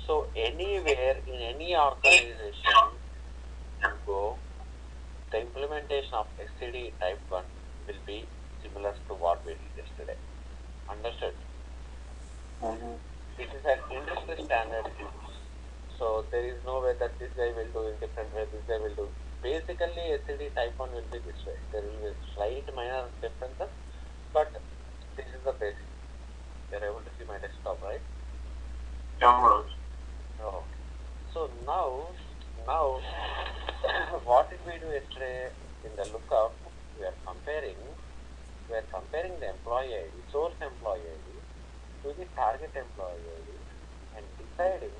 So anywhere in any organization you go, the implementation of SCD type 1 will be similar to what we did yesterday. Understood? It is an industry standard. So there is no way that this guy will do in different way, this guy will do. Basically, SCD type 1 will be this way. There will be slight minor differences, but this is the basic. You are able to see my desktop, right? Yeah. Oh. So now, what did we do yesterday in the lookup? We are comparing the employee ID, source employee ID to the target employee ID and deciding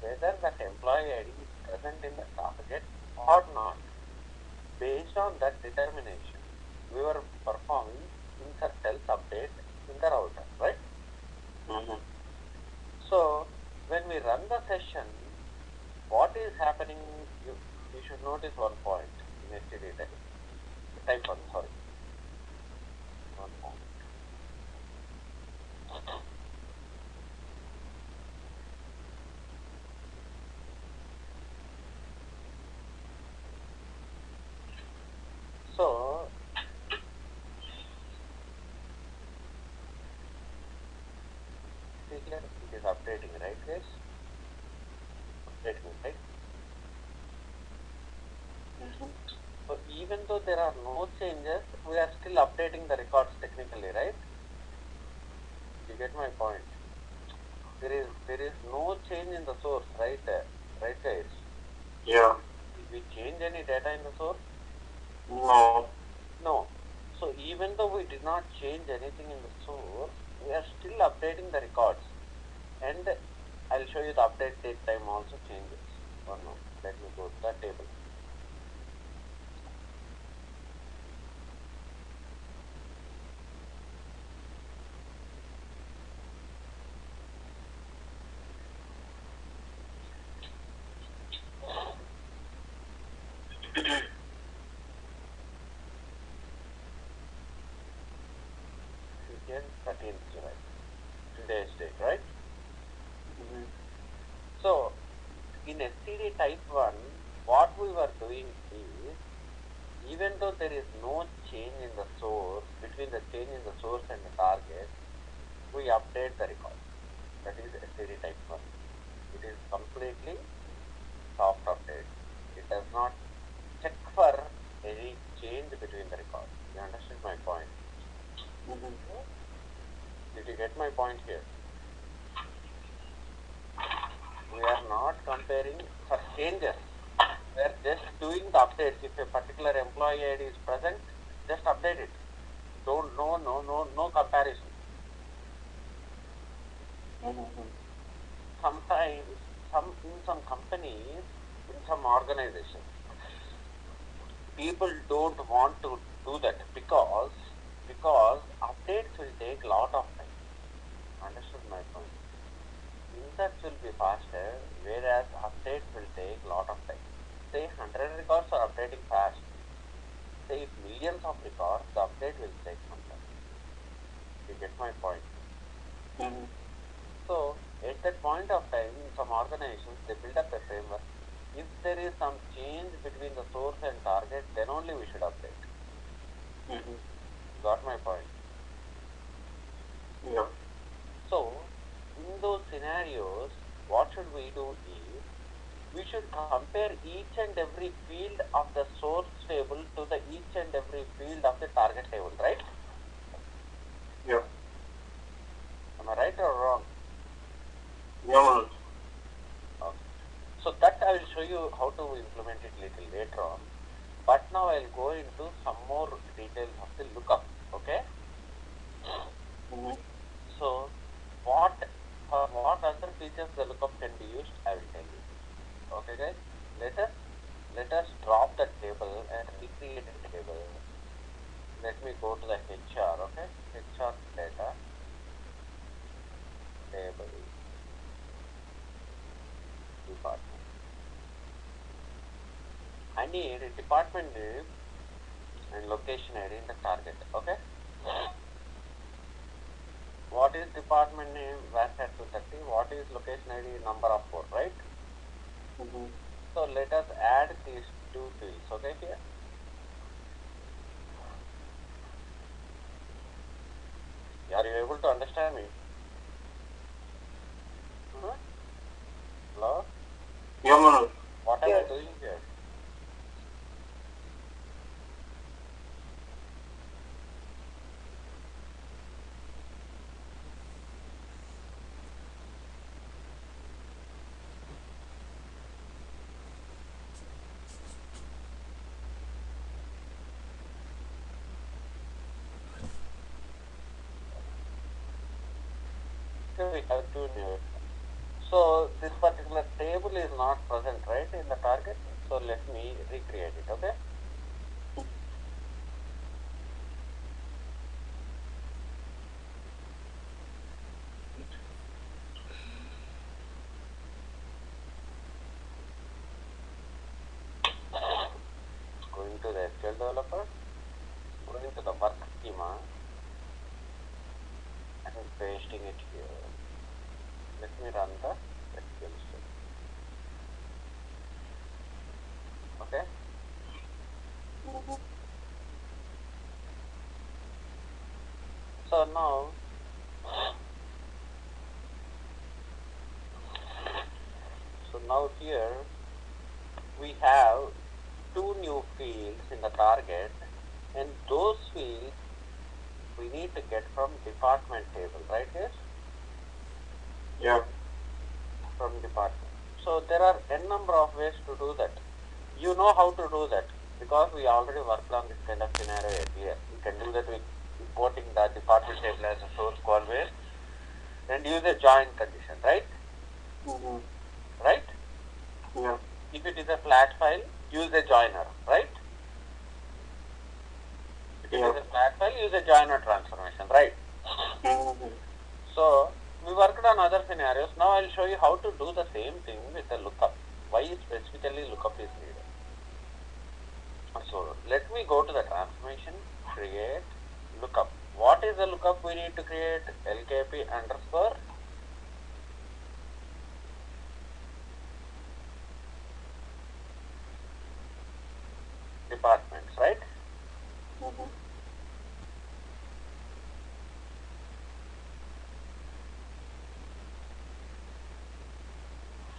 whether that employee ID is present in the target or not. Based on that determination, we were performing insert else update in the router, right? So when we run the session, what is happening? You should notice one point in STD type 1, sorry. One moment. So see here, it is updating, right guys? Updating, right? So even though there are no changes, we are still updating the records technically, right? You get my point? There is no change in the source, right? Right guys? Yeah. Did we change any data in the source? No. No. So even though we did not change anything in the source, we are still updating the records. And I'll show you the update date time also changes. One moment. Let me go to the table. Here 13th July. Today's date, right? So in STD type 1, what we were doing is, even though there is no change in the source, between the change in the source and the target, we update the record. That is STD type 1. It is completely soft update. It does not check for any change between the records. You understand my point? Did you get my point here? We are not comparing for changes. We are just doing the updates. If a particular employee ID is present, just update it. Don't no comparison. Sometimes in some companies, in some organizations, people don't want to do that because updates will take a lot of time. Understood my point? Inserts will be faster, whereas updates will take a lot of time. Say 100 records are updating fast. Say if millions of records, the update will take some time. You get my point? So at that point of time, in some organizations, they build up a framework. If there is some change between the source and target, then only we should update. Got my point? Yeah. So in those scenarios, what should we do is, we should compare each and every field of the source table to the each and every field of the target table, right? Yeah. Am I right or wrong? No. Okay. So that I will show you how to implement it little later on. But now I'll go into some more details of the lookup. Okay. So what other features the lookup can be used, I will tell you. Okay guys, let us drop the table and recreate a table. Let me go to the HR, okay? HR data table department. I need a department name and location ID in the target, okay? What is department name? VASAT 230 see what is location ID number of port, right? Mm-hmm. So let us add these two fields, okay, here. Are you able to understand me? Hello? Yeah, Manoj. What am I doing here? Okay, we have two new. So this particular table is not present, right, in the target. So let me recreate it, okay? Going to the SQL developer, going to the work schema, and pasting it here. Let me run the SQL script. Okay? So now here we have two new fields in the target, and those fields we need to get from department table, right? Yes? Yeah. From department. So there are n number of ways to do that. You know how to do that because we already worked on this kind of scenario earlier. You can do that with importing the department table as a source callbase and use a join condition, right? Mm-hmm. Right? Yeah. If it is a flat file, use a joiner, right? If it is a flat file, use a joiner transformation, right? Mm-hmm. So we worked on other scenarios. Now I'll show you how to do the same thing with the lookup. Why specifically lookup is needed. So let me go to the transformation, create lookup. What is the lookup we need to create? LKP underscore departments, right? Mm-hmm.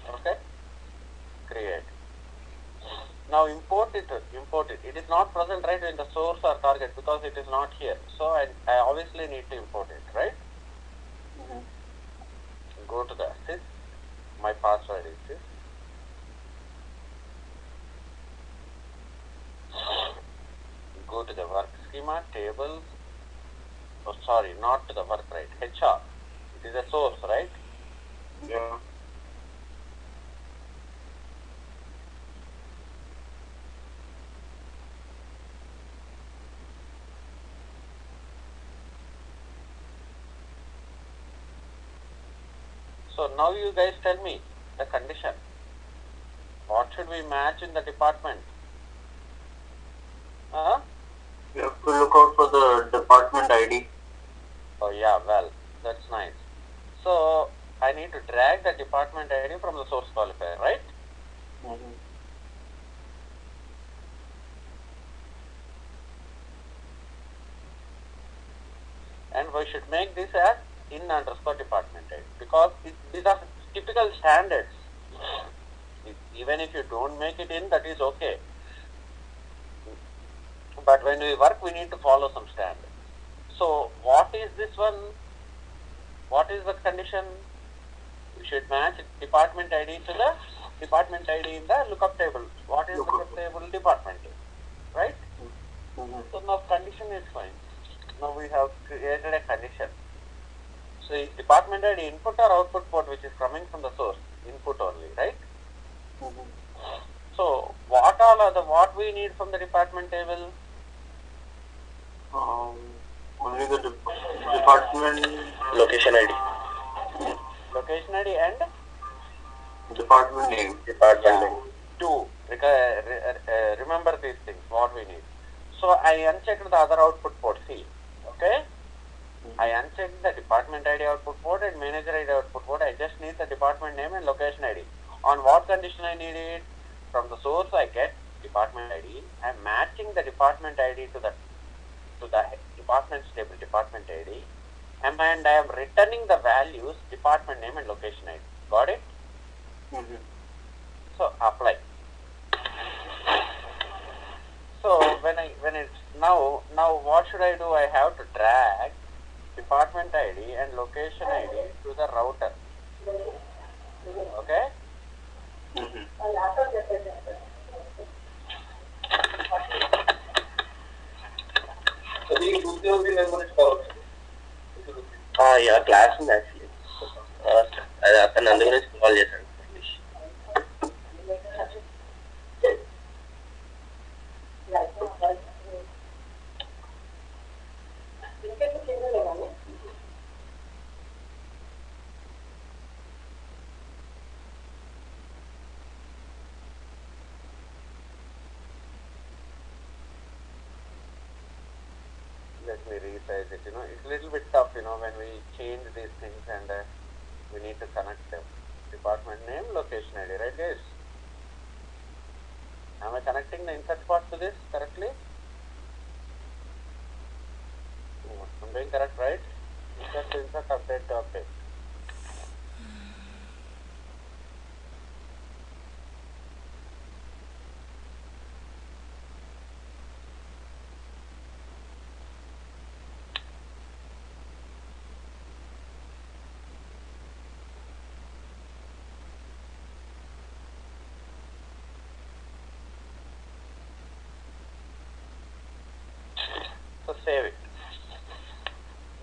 Okay, create. Now import it. It is not present right in the source or target because it is not here. So I obviously need to import it, right? Mm-hmm. Go to the sys. My password is this. Go to the work schema, tables. Oh, sorry, not to the work, right? HR. It is a source, right? Yeah. So now you guys tell me the condition. What should we match in the department? You have to look out for the department ID. Oh yeah, well, that's nice. So I need to drag the department ID from the source qualifier, right? Mm-hmm. And we should make this as in underscore department ID because these are typical standards. Even if you don't make it in, that is okay. But when we work, we need to follow some standards. So what is this one? What is the condition? We should match department ID to the department ID in the lookup table. What is lookup table? Department table, right? Mm-hmm. So now condition is fine. Now we have created a condition. So is department ID input or output port which is coming from the source? Input only, right? Mm-hmm. So what all are what we need from the department table? Only the department Location ID. Location ID and department name. department name. Two. Remember these things, what we need. So I unchecked the other output port, C. Okay? I unchecked the department ID output port and manager ID output port. I just need the department name and location ID. On what condition I need it? From the source I get department ID. I'm matching the department ID to the department's table department ID, and I am returning the values department name and location ID. Got it? So apply. So when it's now what should I do? I have to drag department ID and location ID to the router. Okay? Yeah, class ఉంది actually. అతను అందు గురించి call చేశాను. Let me resize it. It's a little bit tough, when we change these things and we need to connect them. Department name, location ID, right guys? Am I connecting the insert part to this correctly? I'm doing correct, right? Insert to insert, update to update. So save it.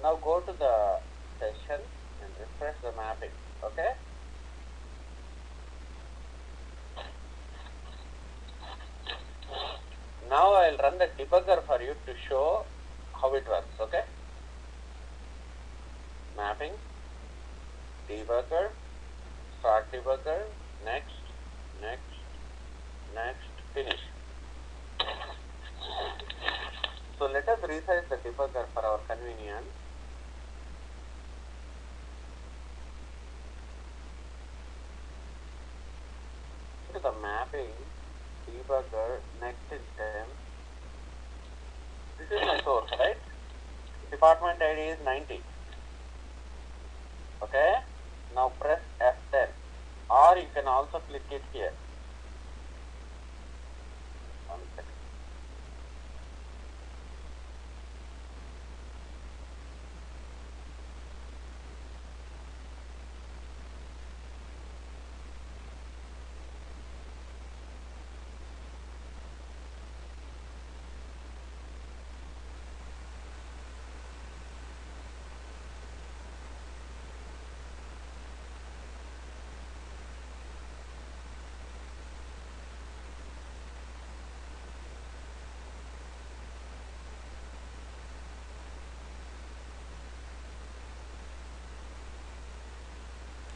Now go to the session and refresh the mapping. Okay? Now I'll run the debugger for you to show how it works. Okay? Mapping, debugger, start debugger, next, finish. So let us resize the debugger for our convenience. To the mapping, debugger, next instance. This is my source, right? Department ID is 90. Okay? Now press F10, or you can also click it here. One second.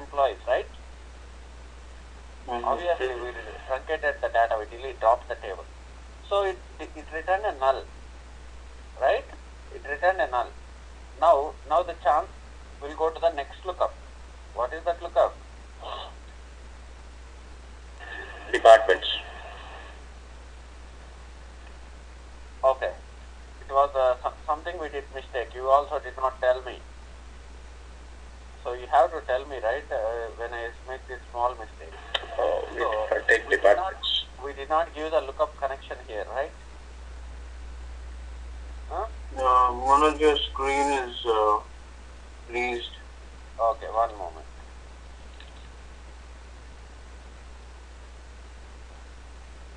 Employees, right? Obviously, we truncated the data, we dropped the table. So it returned a null, right? It returned a null. Now the chance will go to the next lookup. What is that lookup? Departments. Okay. It was something we did mistake. You also did not tell me. So you have to tell me, right, when I make this small mistake. So take departments. We did not give the lookup connection here, right? Huh? One of your screen is freezed. Okay, one moment.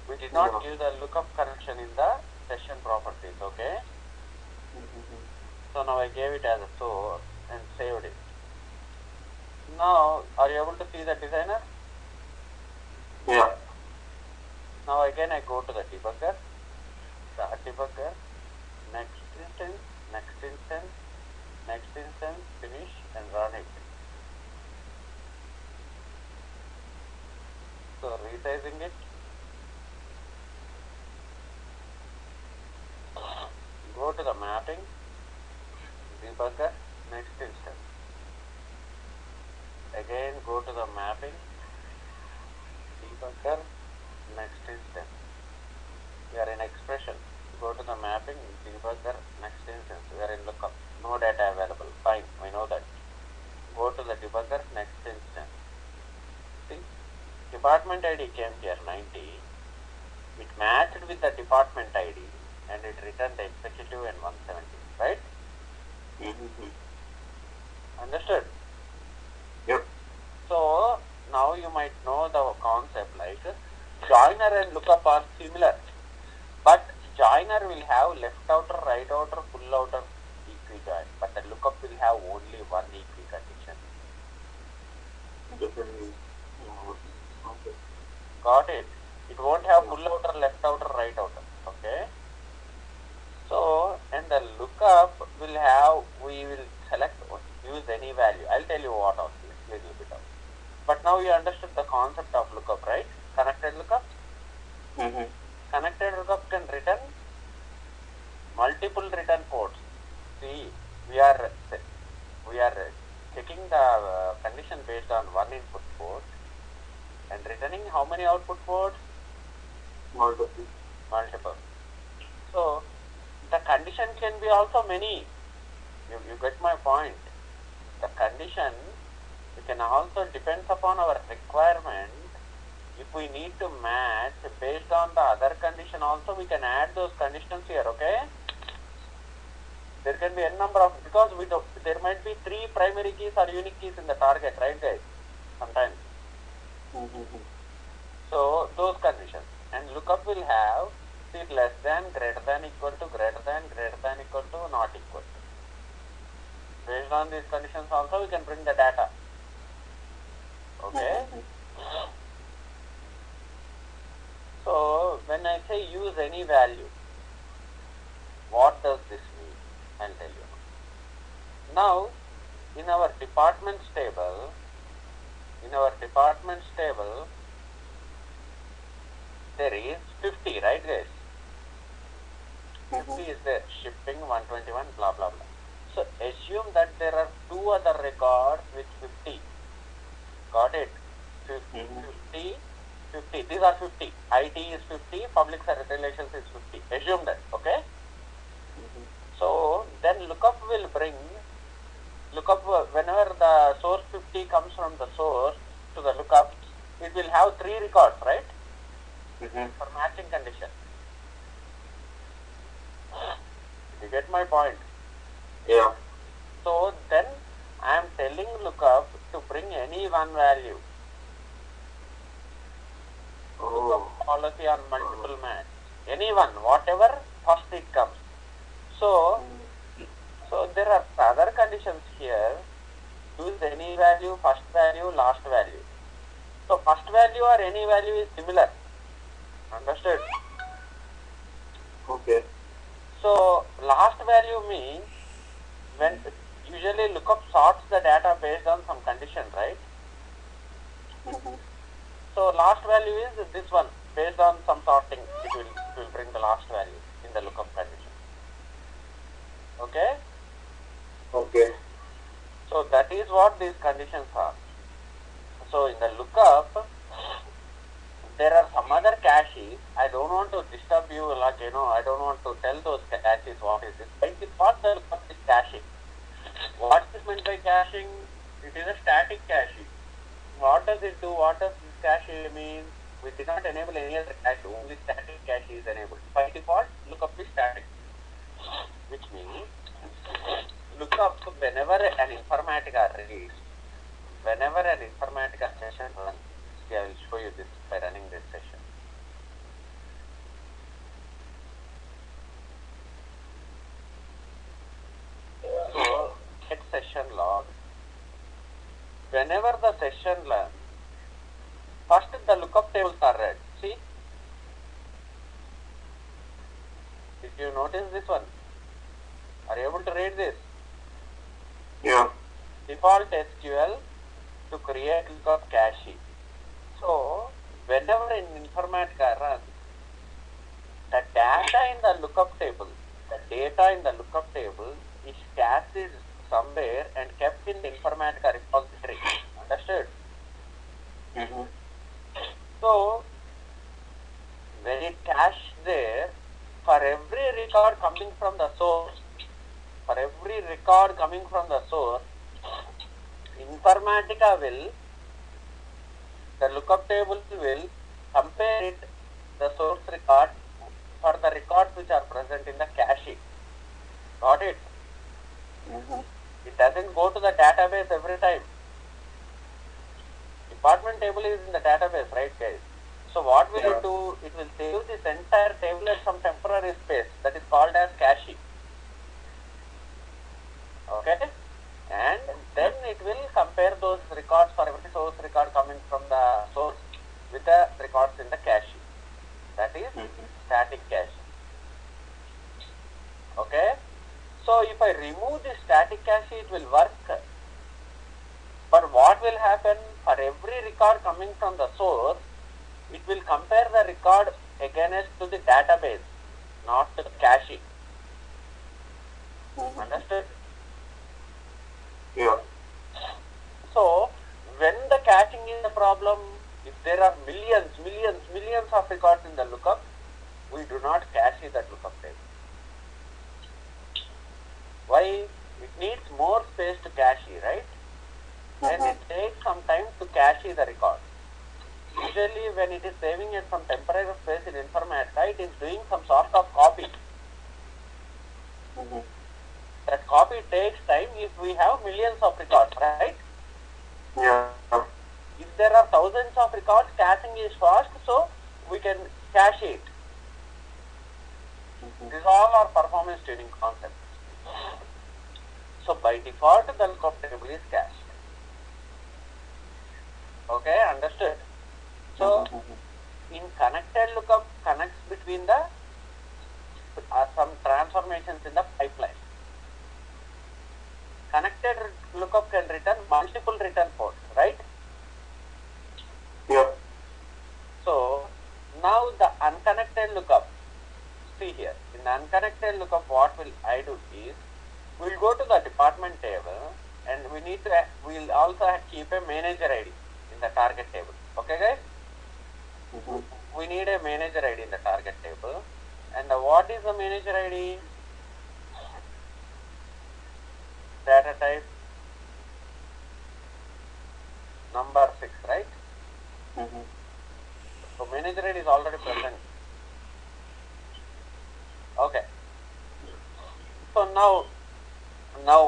We did not give the lookup connection in the session properties, okay? So now I gave it as a source and saved it. Now, are you able to see the designer? Yeah. Now again I go to the debugger, start debugger, next instance, finish and run it. So resizing it, go to the mapping, debugger, next instance. Again Again go to the mapping, debugger, next instance. We are in expression. Go to the mapping, debugger, next instance. We are in lookup. No data available. Fine, we know that. Go to the debugger, next instance. See, department ID came here 90. It matched with the department ID and it returned the executive and 170. Right? Understood? Yep. So now you might know the concept like joiner and lookup are similar, but joiner will have left outer, right outer, full outer equijoin, but the lookup will have only one equi condition. Okay. Got it? It won't have full outer, left outer, right outer. Okay? So, and the lookup will have, we will select, use any value. I'll tell you what else, little bit of. But now you understood the concept of lookup, right? Connected lookup? Connected lookup can return multiple return ports. See, we are checking the condition based on one input port and returning how many output ports? Multiple. So, the condition can be also many. You get my point. The condition, it can also depends upon our requirement. If we need to match based on the other condition also, we can add those conditions here, okay? There can be n number of, because there might be 3 primary keys or unique keys in the target, right guys? Sometimes. So, those conditions. And lookup will have it less than, greater than, equal to, greater than, equal to, not equal to. Based on these conditions also, we can bring the data. Okay? So, when I say use any value, what does this mean? I'll tell you. Now, in our departments table, there is 50, right guys? 50 is there, shipping 121, blah blah blah. So, assume that there are 2 other records with 50. Got it? 50, these are 50. IT is 50, public service relations is 50. Assume that, okay? So, then lookup will bring, whenever the source 50 comes from the source to the lookup, it will have 3 records, right? For matching condition. You get my point? Yeah. So, then I am telling lookup to bring any one value. Lookup policy on multiple match. Any one, whatever, first it comes. So there are other conditions here. Use any value, first value, last value. So first value or any value is similar. Understood? Okay. So last value means when usually lookup sorts the data based on some condition, right? So last value is this one. Based on some sorting, it will bring the last value in the lookup condition. Okay? Okay. So that is what these conditions are. So in the lookup, there are some other caches. I don't want to disturb you, like, I don't want to tell those caches what is this. By default, the lookup is caching. What is meant by caching? It is a static caching. What does it do? What does this cache mean? We did not enable any other cache, only static cache is enabled. By default, lookup is static. Which means, lookup, whenever an Informatica reads, whenever an Informatica session runs, see, I will show you this by running this session. So, get session log. Whenever the session runs, first the lookup tables are read. See? Did you notice this one? Are you able to read this? Yeah. Default SQL to create lookup cache. So, whenever an Informatica runs, the data in the lookup table is cached somewhere and kept in the Informatica repository. Understand? Understood? Mm-hmm. So when it cache there, for every record coming from the source, Informatica will, the lookup table will compare it, the source record, for the records which are present in the cache. Got it? Mm-hmm. It doesn't go to the database every time. Department table is in the database, right guys? So what will it do? It will save this entire table at some temporary space that is called as cache. Okay? And then it will compare those records for every source record coming from the source with the records in the cache. That is static cache. Okay? So if I remove this static cache, it will work. But what will happen? For every record coming from the source, it will compare the record against to the database, not to the cache. Understood? Yeah. So when the caching is a problem, if there are millions of records in the lookup, we do not cache that lookup table. Why? It needs more space to cache, right? And it takes some time to cache the record. Usually when it is saving it from temporary space in Informatica, it is doing some sort of copy. That copy takes time if we have millions of records, right? Yeah. If there are thousands of records, caching is fast, so we can cache it. These all are performance tuning concepts. So by default, the lookup table is cached. Okay, understood? So in connected lookup connects between the some transformations in the pipeline. Connected lookup can return multiple return ports, right? Yeah. So now the unconnected lookup, see here, in the unconnected lookup what will I do is, we'll go to the department table and we'll also keep a manager ID in the target table. Okay guys? We need a manager ID in the target table. And what is the manager ID? Data type number 6, right? So manager ID is already present. Okay. So now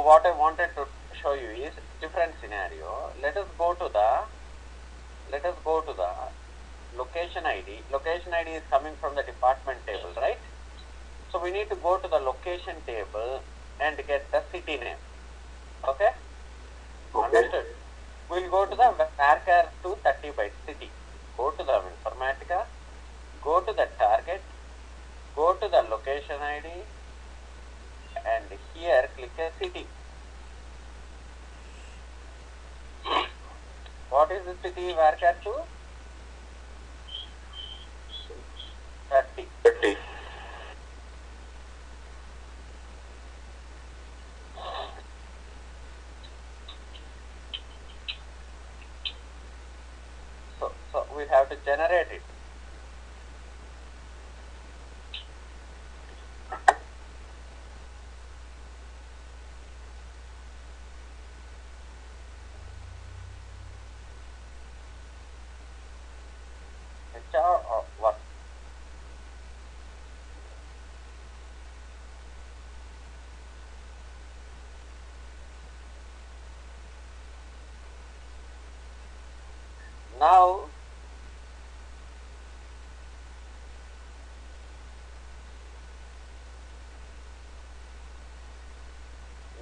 what I wanted to show you is different scenario. Let us go to the location ID. Location ID is coming from the department table, right? So we need to go to the location table and get the city name. Okay? Understood? We'll go to the varchar to 30 byte city. Go to the Informatica, go to the target, go to the location ID, and here click a city. What is the city varchar to? 30. 30. So we have to generate it. HR or what?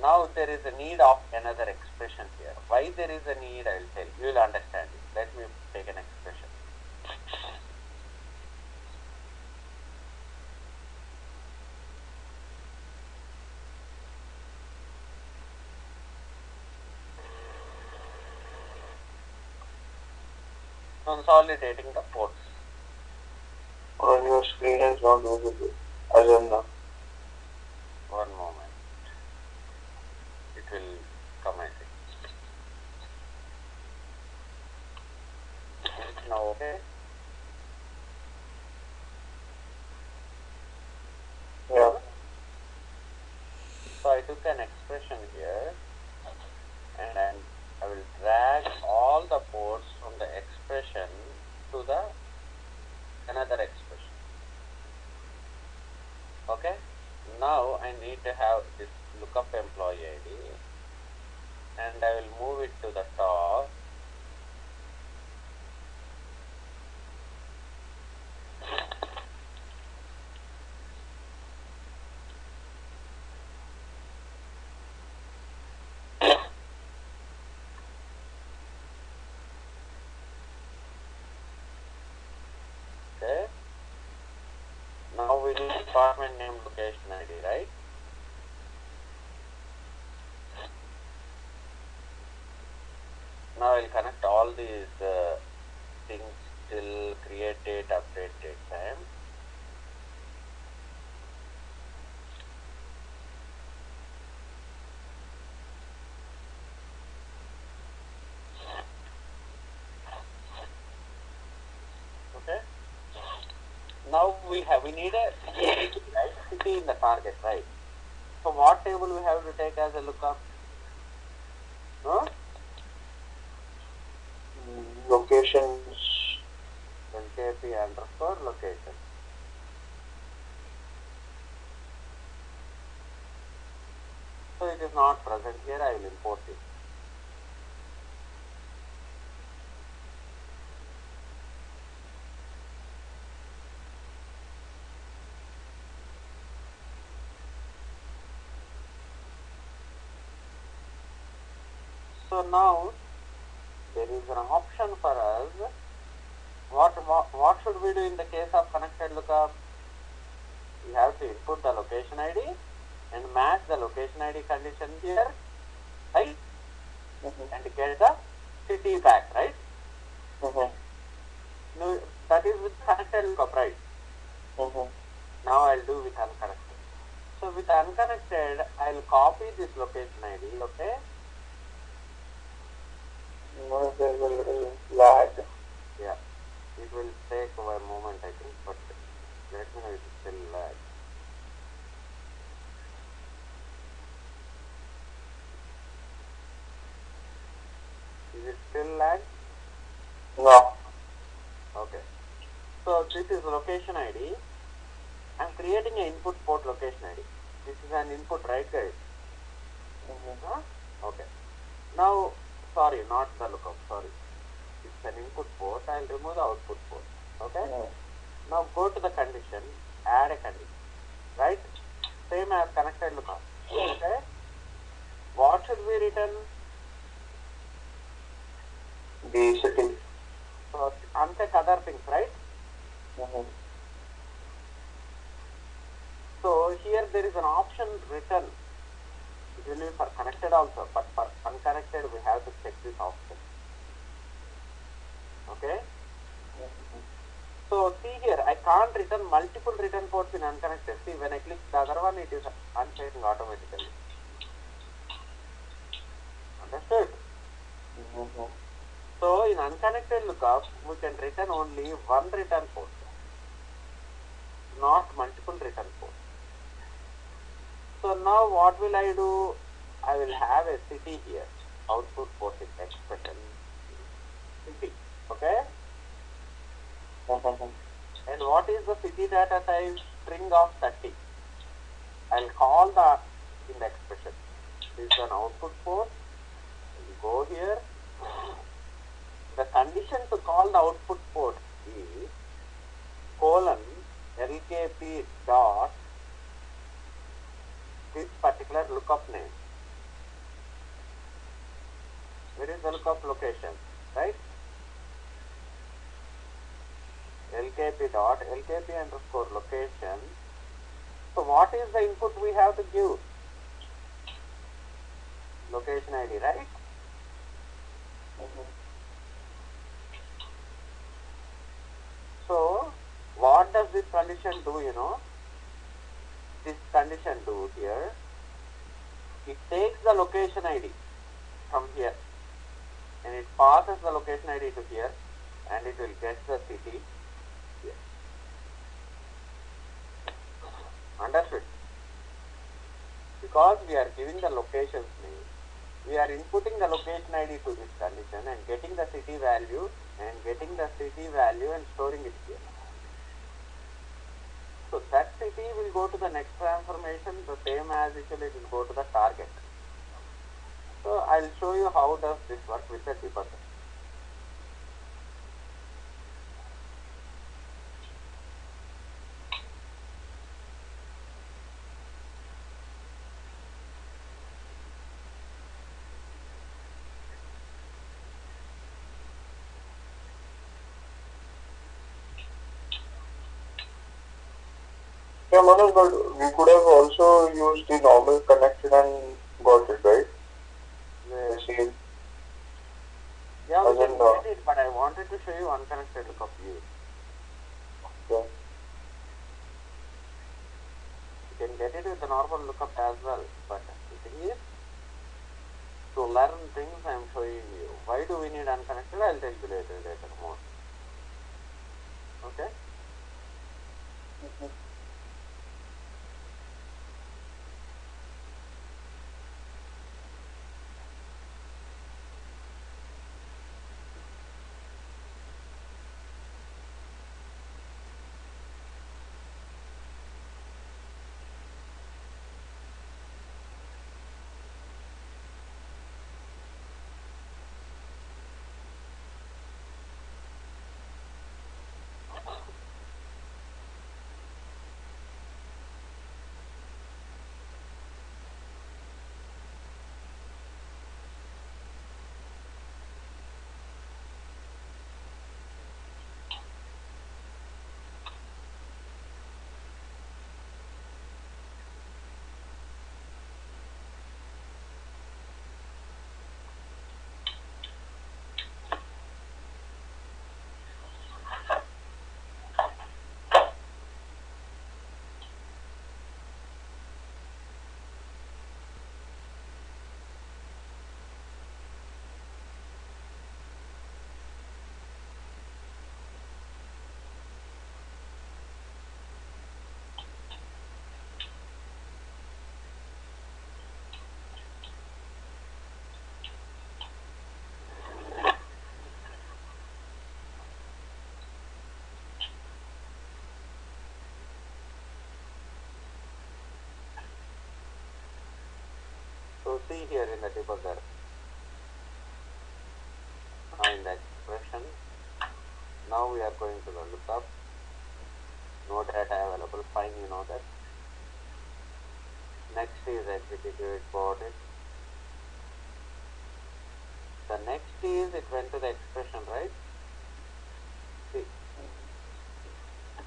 Now there is a need of another expression here. Why there is a need, I will tell you. You will understand it. Let me take an expression. Consolidating the ports. On your screen is not visible as of now. One moment. It will come, I think. now okay? Yeah. So I took an expression here and I will drag all the ports from the expression to the another expression. Okay? Now I need to have this lookup employee ID and I will move it to the top. Okay? Now we need department name location ID, right? Now I'll connect all these things till create date, update date time. Okay. Now we need a city in the target, right? So what table we have to take as a lookup? No? Locations. LKP underscore location. So it is not present here, I will import it. So now there is an option for us. What should we do in the case of connected lookup? We have to input the location ID and match the location ID condition here, right? And get the city back, right? No, that is with connected lookup, right? Now I'll do with unconnected. So with unconnected, I'll copy this location ID, okay? No, there's a little lag. Yeah, it will take a moment, I think, but let me know if it's still lag. Is it still lag? No. Okay. So this is location ID. I'm creating an input port location ID. This is an input, right, guys? Huh? Okay. Now, sorry, not the lookup, sorry. It's an input port. I'll remove the output port. Okay? Now go to the condition, add a condition, right? Same as connected lookup. Okay? What should we return? The city. So uncheck other things, right? So here there is an option return. It will be for connected also, but for unconnected we have to check this option. Okay? So see here, I can't return multiple return ports in unconnected. See, when I click the other one, it is unchecking automatically. Understood? So in unconnected lookup, we can return only one return port, not multiple return ports. So now what will I do? I will have a city here, output port expression, city, okay? And what is the city data type? String of 30. I'll call the in the expression. This is an output port. We'll go here. The condition to call the output port is colon LKP dot this particular lookup name. Where is the lookup location? Right? LKP dot LKP underscore location. So what is the input we have to give? Location ID, right? So what does this condition do, you know? This condition do here, it takes the location ID from here and it passes the location ID to here and it will get the city here. Understood? Because we are giving the locations name, we are inputting the location ID to this condition and getting the city value and storing it here. So that city will go to the next transformation, the same as it will go to the target. So I'll show you how does this work with the debugger. Yeah, Manoj, but we could have also used the normal connection and got it, right? The same. Yeah, we As can in, get it, but I wanted to show you unconnected lookup view. yeah. You can get it with the normal lookup as well, but the thing is, to learn things I am showing you. Why do we need unconnected? I'll tell you later more. Okay? So see here in the debugger, in the expression, now we are going to the lookup, no data available, fine, you know that. Next is executive, it bought it. The next is it went to the expression, right? See,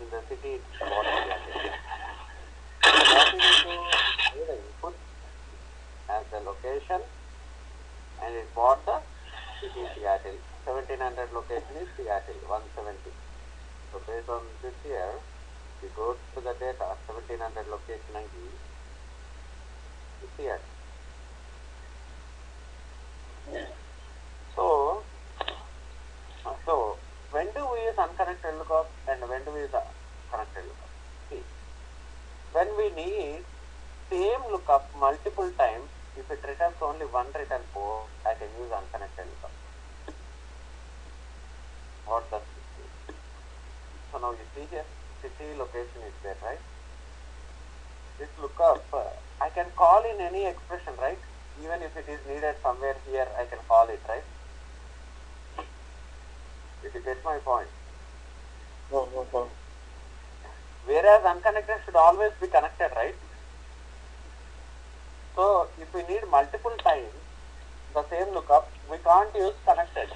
in the city it bought it. What we need to do the input as the location, and it bought the city Seattle. 1700 location is Seattle, 170. So based on this here, we go to the data, 1700 location ID is Seattle. So when do we use unconnected lookup and when do we use connected lookup? See, when we need same lookup multiple times, if it returns only one return port, I can use unconnected lookup. What does this do? So now you see here, city location is there, right? This lookup, I can call in any expression, right? Even if it is needed somewhere here, I can call it, right? Did you get my point? Whereas unconnected should always be connected, right? So if we need multiple times the same lookup, we can't use connected.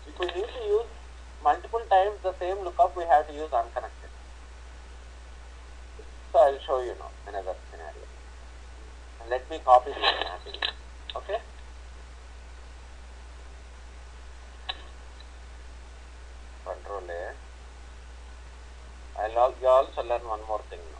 If we need to use multiple times the same lookup, we have to use unconnected. So I'll show you now another scenario. And let me copy this scenario. Okay? Control A. You also learn one more thing now.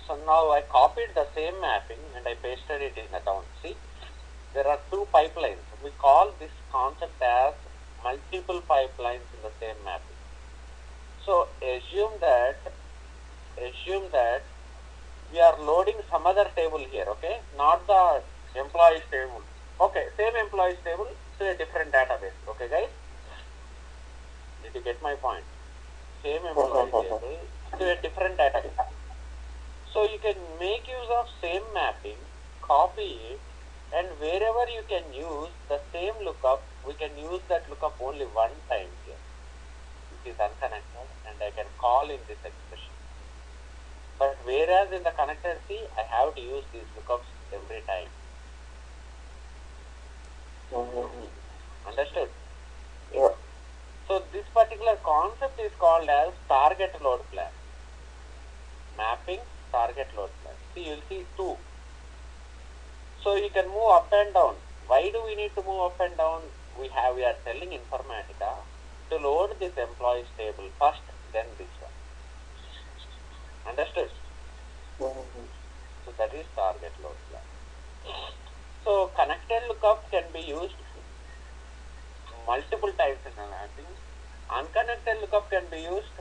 So now I copied the same mapping and I pasted it in account. See, there are two pipelines. We call this concept as multiple pipelines in the same mapping. So assume that we are loading some other table here, okay? Not the employees table. Okay, same employees table to a different database. Okay, guys? Did you get my point? Same employee table to a different database. So you can make use of same mapping, copy it, and wherever you can use the same lookup, we can use that lookup only one time here. It is unconnected and I can call in this expression. But whereas in the connected C, I have to use these lookups every time. Understood? Yeah. So this particular concept is called as target load plan. Mapping target load plan. See, you will see two. So you can move up and down. Why do we need to move up and down? We are telling Informatica to load this employees table first, then this one. Understood? So that is target load plan. So connected lookup can be used multiple times in a mapping. Unconnected lookup can be used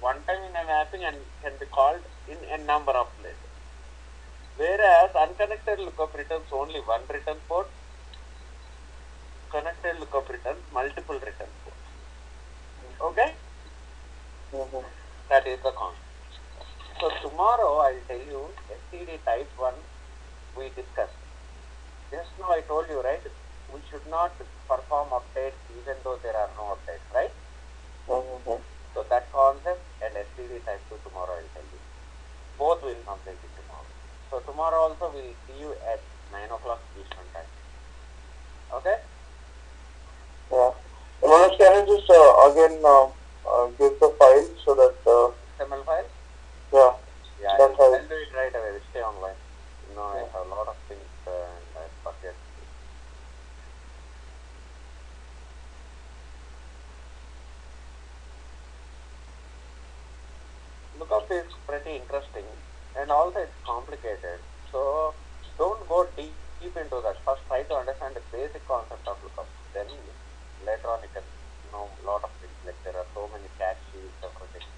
one time in a mapping and can be called in a number of places. Whereas unconnected lookup returns only one return port, connected lookup returns multiple return ports. Okay? That is the concept. So tomorrow I will tell you STD type 1 we discussed. Just now I told you, right? We should not perform updates even though there are no updates, right? So that concept and STD type 2 tomorrow I will tell you. Both will complete it tomorrow. So tomorrow also we will see you at 9 o'clock Eastern time. Okay? Yeah. Manoj, can you just again give the file so that XML file? yeah. Yeah, That I'll helps. do it right away. Stay online. You know, I have a lot of things and I forget. Lookup is pretty interesting and also it's complicated. So don't go deep into that. First try to understand the basic concept of lookup. Then later on you can know a lot of things. Like there are so many caches, everything.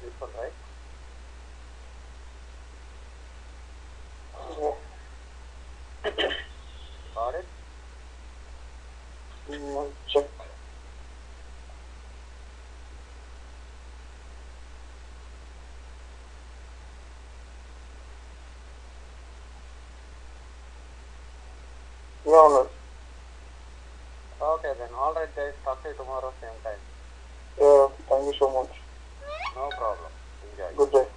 Useful, right? Got it? Check. Yeah, Manoj. Okay then. Alright guys, talk to you tomorrow same time. Yeah, thank you so much. No problem. Enjoy. Good day.